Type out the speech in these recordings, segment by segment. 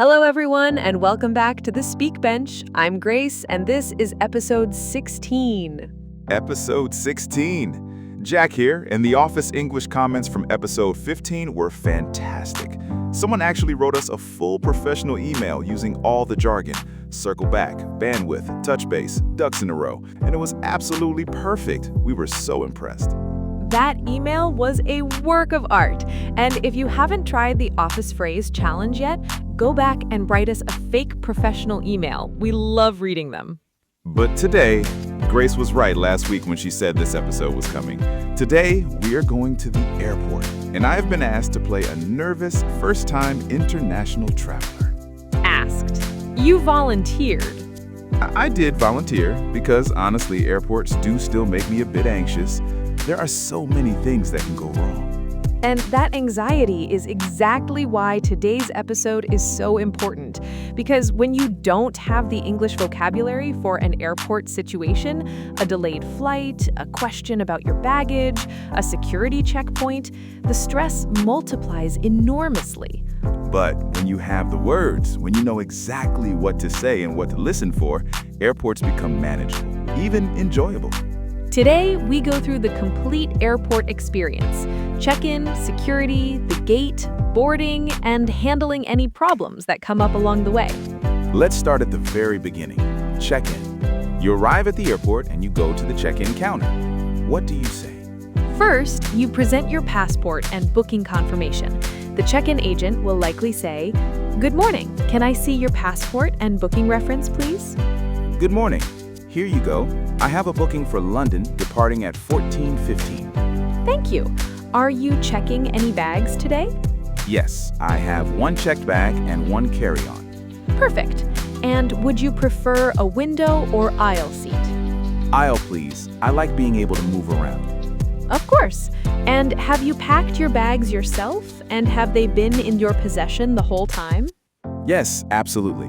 Hello, everyone, and welcome back to the Speak Bench. I'm Grace, and this is episode 16. Episode 16. Jack here, and the Office English comments from episode 15 were fantastic. Someone actually wrote us a full professional email using all the jargon: circle back, bandwidth, touch base, ducks in a row, and it was absolutely perfect. We were so impressed. That email was a work of art, and if you haven't tried the Office Phrase Challenge yet, go back and write us a fake professional email. We love reading them. But today, Grace was right last week when she said this episode was coming. Today, we are going to the airport, and I have been asked to play a nervous first-time international traveler. Asked. You volunteered. I did volunteer because, honestly, airports do still make me a bit anxious. There are so many things that can go wrong. And that anxiety is exactly why today's episode is so important. Because when you don't have the English vocabulary for an airport situation, a delayed flight, a question about your baggage, a security checkpoint, the stress multiplies enormously. But when you have the words, when you know exactly what to say and what to listen for, airports become manageable, even enjoyable. Today, we go through the complete airport experience: check-in, security, the gate, boarding, and handling any problems that come up along the way. Let's start at the very beginning. Check-in. You arrive at the airport and you go to the check-in counter. What do you say? First, you present your passport and booking confirmation. The check-in agent will likely say, "Good morning. Can I see your passport and booking reference, please?" Good morning. Here you go. I have a booking for London departing at 14:15. Thank you. Are you checking any bags today? Yes, I have one checked bag and one carry-on. Perfect. And would you prefer a window or aisle seat? Aisle, please. I like being able to move around. Of course. And have you packed your bags yourself? And have they been in your possession the whole time? Yes, absolutely.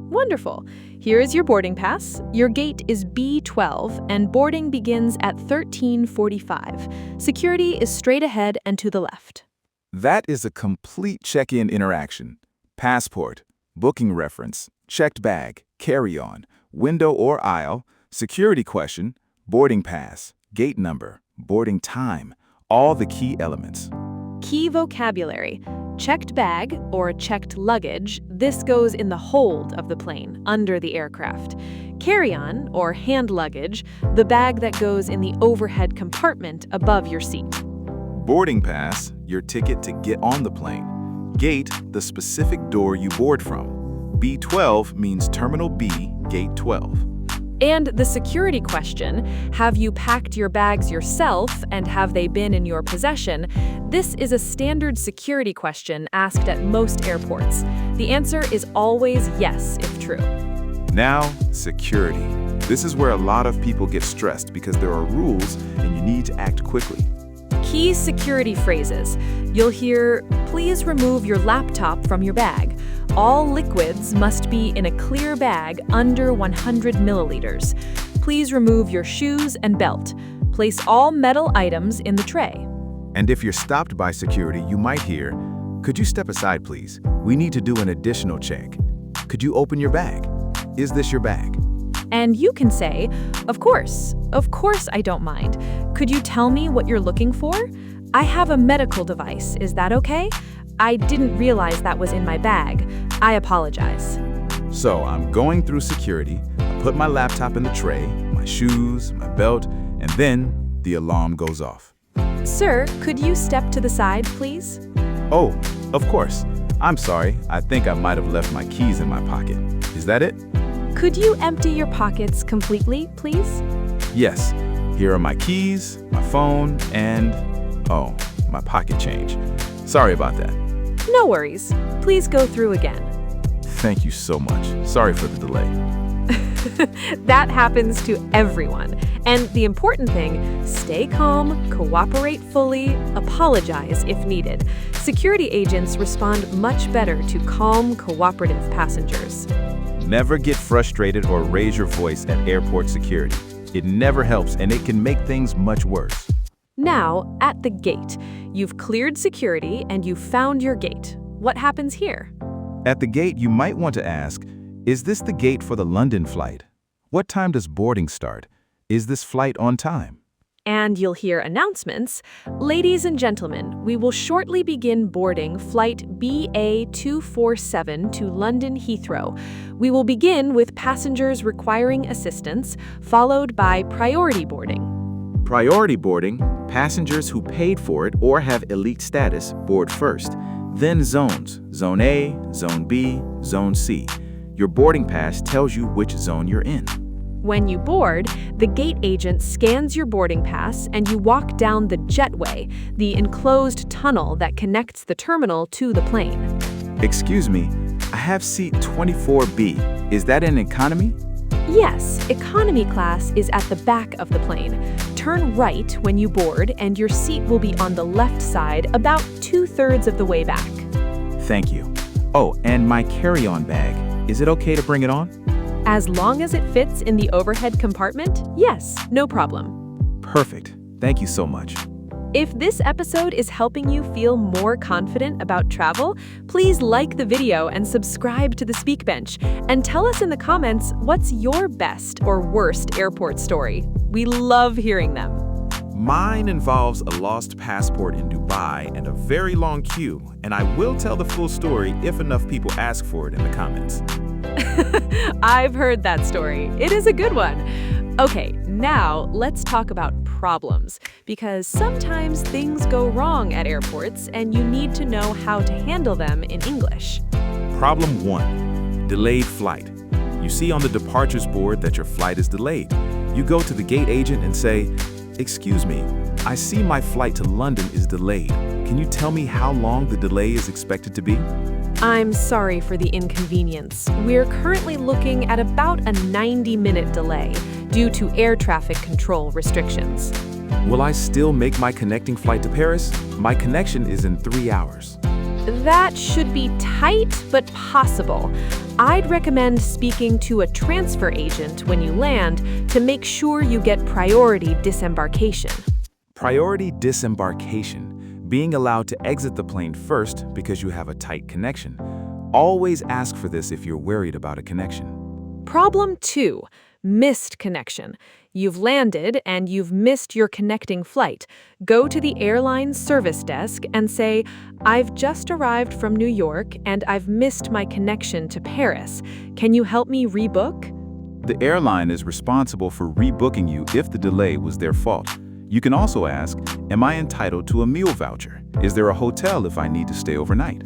Wonderful. Here is your boarding pass. Your gate is B12, and boarding begins at 13:45. Security is straight ahead and to the left. That is a complete check-in interaction. Passport, booking reference, checked bag, carry-on, window or aisle, security question, boarding pass, gate number, boarding time, all the key elements. Key vocabulary: checked bag or checked luggage. This goes in the hold of the plane, under the aircraft. Carry-on or hand luggage, the bag that goes in the overhead compartment above your seat. Boarding pass, your ticket to get on the plane. Gate, the specific door you board from. B12 means Terminal B, Gate 12. And the security question: have you packed your bags yourself and have they been in your possession? This is a standard security question asked at most airports. The answer is always yes if true. Now, security. This is where a lot of people get stressed because there are rules and you need to act quickly. Key security phrases. You'll hear, "Please remove your laptop from your bag." "All liquids must be in a clear bag under 100 milliliters." "Please remove your shoes and belt." "Place all metal items in the tray." And if you're stopped by security, you might hear, "Could you step aside, please? We need to do an additional check. Could you open your bag? Is this your bag?" And you can say, Of course I don't mind. Could you tell me what you're looking for? I have a medical device, is that okay? I didn't realize that was in my bag. I apologize." So I'm going through security, I put my laptop in the tray, my shoes, my belt, and then the alarm goes off. "Sir, could you step to the side, please?" Oh, of course. I'm sorry, I think I might have left my keys in my pocket. Is that it? "Could you empty your pockets completely, please?" Yes. Here are my keys, my phone, and, oh, my pocket change. Sorry about that. No worries. Please go through again. Thank you so much. Sorry for the delay. That happens to everyone. And the important thing, stay calm, cooperate fully, apologize if needed. Security agents respond much better to calm, cooperative passengers. Never get frustrated or raise your voice at airport security. It never helps, and it can make things much worse. Now, at the gate, you've cleared security and you've found your gate. What happens here? At the gate, you might want to ask, is this the gate for the London flight? What time does boarding start? Is this flight on time? And you'll hear announcements. Ladies and gentlemen, we will shortly begin boarding flight BA247 to London Heathrow. We will begin with passengers requiring assistance, followed by priority boarding. Priority boarding, passengers who paid for it or have elite status board first. Then zones, Zone A, Zone B, Zone C. Your boarding pass tells you which zone you're in. When you board, the gate agent scans your boarding pass and you walk down the jetway, the enclosed tunnel that connects the terminal to the plane. Excuse me, I have seat 24B. Is that in economy? Yes, economy class is at the back of the plane. Turn right when you board and your seat will be on the left side about 2/3 of the way back. Thank you. Oh, and my carry-on bag. Is it okay to bring it on? As long as it fits in the overhead compartment, yes, no problem. Perfect. Thank you so much. If this episode is helping you feel more confident about travel, please like the video and subscribe to the Speak Bench. And tell us in the comments what's your best or worst airport story. We love hearing them. Mine involves a lost passport in Dubai and a very long queue, and I will tell the full story if enough people ask for it in the comments. I've heard that story. It is a good one. Okay, now let's talk about problems, because sometimes things go wrong at airports and you need to know how to handle them in English. Problem 1. Delayed flight. You see on the departures board that your flight is delayed. You go to the gate agent and say, "Excuse me, I see my flight to London is delayed. Can you tell me how long the delay is expected to be?" I'm sorry for the inconvenience. We're currently looking at about a 90-minute delay due to air traffic control restrictions. Will I still make my connecting flight to Paris? My connection is in 3 hours. That should be tight but possible. I'd recommend speaking to a transfer agent when you land to make sure you get priority disembarkation. Priority disembarkation. Being allowed to exit the plane first because you have a tight connection. Always ask for this if you're worried about a connection. Problem 2, missed connection. You've landed and you've missed your connecting flight. Go to the airline service desk and say, "I've just arrived from New York and I've missed my connection to Paris. Can you help me rebook?" The airline is responsible for rebooking you if the delay was their fault. You can also ask, am I entitled to a meal voucher? Is there a hotel if I need to stay overnight?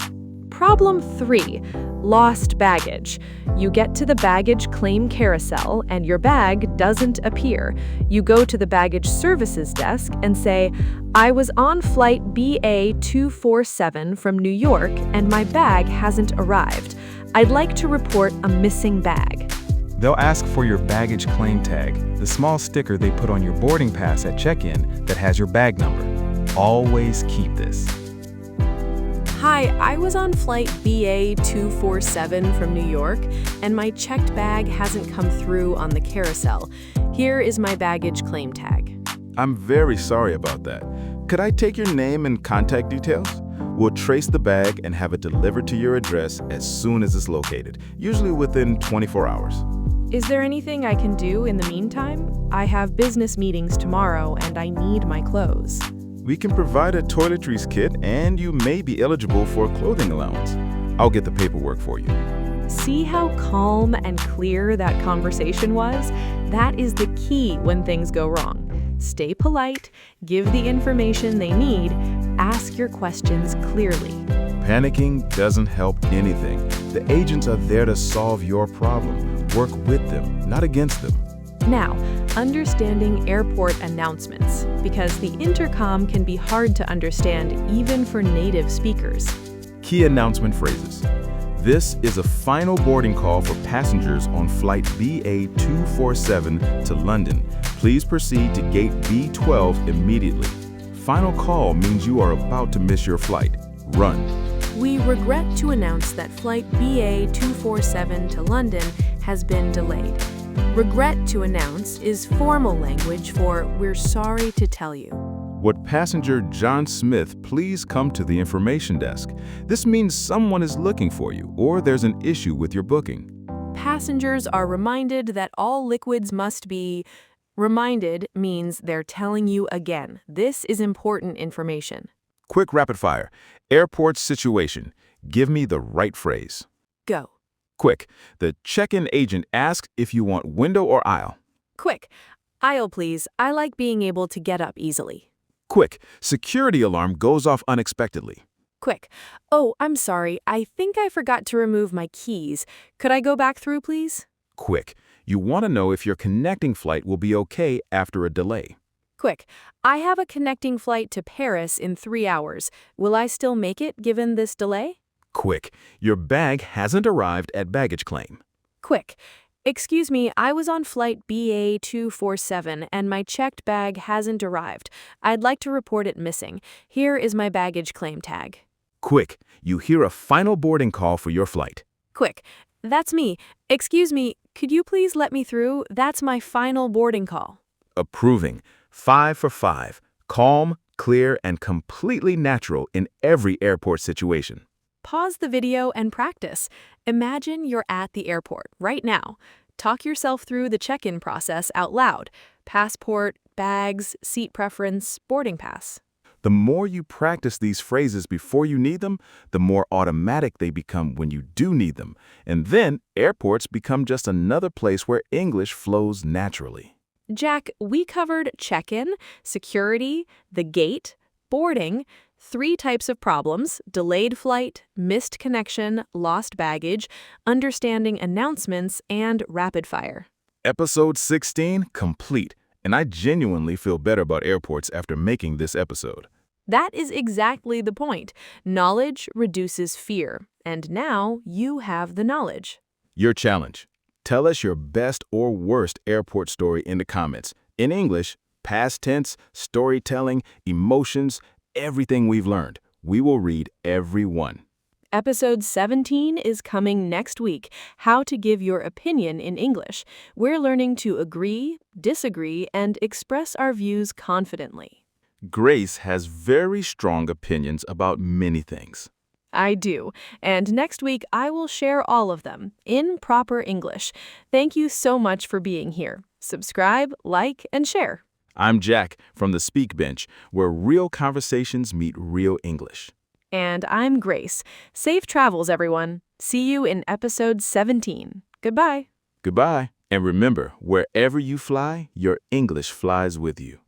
Problem 3, lost baggage. You get to the baggage claim carousel and your bag doesn't appear. You go to the baggage services desk and say, "I was on flight BA247 from New York and my bag hasn't arrived. I'd like to report a missing bag." They'll ask for your baggage claim tag, the small sticker they put on your boarding pass at check-in that has your bag number. Always keep this. "Hi, I was on flight BA247 from New York, and my checked bag hasn't come through on the carousel. Here is my baggage claim tag." I'm very sorry about that. Could I take your name and contact details? We'll trace the bag and have it delivered to your address as soon as it's located, usually within 24 hours. Is there anything I can do in the meantime? I have business meetings tomorrow and I need my clothes. We can provide a toiletries kit and you may be eligible for a clothing allowance. I'll get the paperwork for you. See how calm and clear that conversation was? That is the key when things go wrong. Stay polite, give the information they need, ask your questions clearly. Panicking doesn't help anything. The agents are there to solve your problem. Work with them, not against them. Now, understanding airport announcements, because the intercom can be hard to understand even for native speakers. Key announcement phrases. This is a final boarding call for passengers on flight BA247 to London. Please proceed to gate B12 immediately. Final call means you are about to miss your flight. Run. We regret to announce that flight BA247 to London has been delayed. Regret to announce is formal language for "we're sorry to tell you." Would passenger John Smith please come to the information desk? This means someone is looking for you or there's an issue with your booking. Passengers are reminded that all liquids must be... Reminded means they're telling you again. This is important information. Quick rapid fire. Airport situation. Give me the right phrase. Go. Quick. The check-in agent asks if you want window or aisle. Quick. Aisle, please. I like being able to get up easily. Quick. Security alarm goes off unexpectedly. Quick. Oh, I'm sorry. I think I forgot to remove my keys. Could I go back through, please? Quick. You want to know if your connecting flight will be okay after a delay. Quick. I have a connecting flight to Paris in 3 hours. Will I still make it given this delay? Quick. Your bag hasn't arrived at baggage claim. Quick. Excuse me, I was on flight BA247 and my checked bag hasn't arrived. I'd like to report it missing. Here is my baggage claim tag. Quick. You hear a final boarding call for your flight. Quick. That's me. Excuse me, could you please let me through? That's my final boarding call. Approving. 5 for 5. Calm, clear, and completely natural in every airport situation. Pause the video and practice. Imagine you're at the airport right now. Talk yourself through the check-in process out loud. Passport, bags, seat preference, boarding pass. The more you practice these phrases before you need them, the more automatic they become when you do need them. And then airports become just another place where English flows naturally. Jack, we covered check-in, security, the gate, boarding, 3 types of problems: delayed flight, missed connection, lost baggage, understanding announcements, and rapid fire. Episode 16 complete, and I genuinely feel better about airports after making this episode. That is exactly the point. Knowledge reduces fear, and now you have the knowledge. Your challenge. Tell us your best or worst airport story in the comments. In English, past tense, storytelling, emotions, everything we've learned. We will read every one. Episode 17 is coming next week. How to give your opinion in English. We're learning to agree, disagree, and express our views confidently. Grace has very strong opinions about many things. I do. And next week, I will share all of them in proper English. Thank you so much for being here. Subscribe, like, and share. I'm Jack from the Speak Bench, where real conversations meet real English. And I'm Grace. Safe travels, everyone. See you in episode 17. Goodbye. Goodbye. And remember, wherever you fly, your English flies with you.